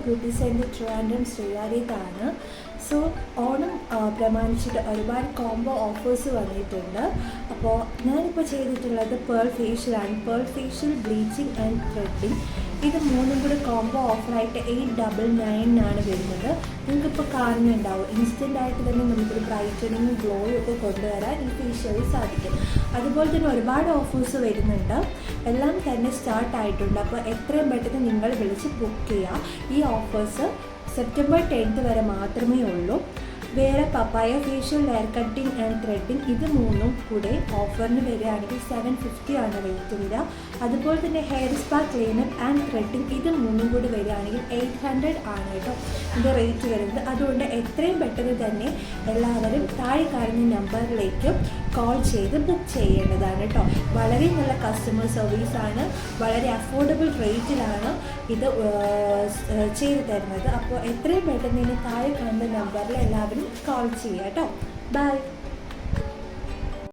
Beauty centre Trivandrum ശ്രീകാര്യത്താണ്. So Onam പ്രമാണിച്ചിട്ട് ഒരുപാട് കോംബോ ഓഫേഴ്സ് വന്നിട്ടുണ്ട്. അപ്പോൾ ഞാനിപ്പോൾ ചെയ്തിട്ടുള്ളത് പേൾ ഫേഷ്യലാണ്. Pearl facial, bleaching and threading, ഇത് മൂന്നും കൂടി കോംബോ ഓഫറായിട്ട് 899 വരുന്നത്. നിങ്ങൾക്കിപ്പോൾ കാണുന്നുണ്ടാവും, ഇൻസ്റ്റൻ്റായിട്ട് തന്നെ നമുക്കൊരു ബ്രൈറ്റനിങ്ങും ഗ്ലോയും ഒക്കെ കൊണ്ടുവരാൻ ഈ ഫേഷ്യലിൽ സാധിക്കും. അതുപോലെ തന്നെ ഒരുപാട് ഓഫേഴ്സ് വരുന്നുണ്ട്, എല്ലാം തന്നെ സ്റ്റാർട്ട് ആയിട്ടുണ്ട്. അപ്പോൾ എത്രയും പെട്ടെന്ന് നിങ്ങൾ വിളിച്ച് ബുക്ക് ചെയ്യുക. ഈ ഓഫേഴ്സ് സെപ്റ്റംബർ 10 വരെ മാത്രമേ ഉള്ളൂ. വേറെ papaya facial, hair cutting and threading, ഇത് മൂന്നും കൂടെ ഓഫറിന് വരികയാണെങ്കിൽ 750 ആണ് റേറ്റ് വരിക. അതുപോലെ തന്നെ hair spa, cleanup and threading, ഇത് മൂന്നും കൂടി വരികയാണെങ്കിൽ 800 ആണ് കേട്ടോ ഇതിൻ്റെ റേറ്റ് വരുന്നത്. അതുകൊണ്ട് എത്രയും പെട്ടെന്ന് തന്നെ എല്ലാവരും താഴെ കാണുന്ന നമ്പറിലേക്ക് കോൾ ചെയ്ത് ബുക്ക് ചെയ്യേണ്ടതാണ് കേട്ടോ. വളരെ നല്ല കസ്റ്റമർ സർവീസാണ്, വളരെ അഫോർഡബിൾ റേറ്റിലാണ് ഇത് ചെയ്തു തരുന്നത്. അപ്പോൾ എത്രയും പെട്ടെന്ന് തന്നെ താഴെ കാണുന്ന നമ്പറിൽ എല്ലാവരും കോൾ ചെയ്യുക കേട്ടോ. ബൈ.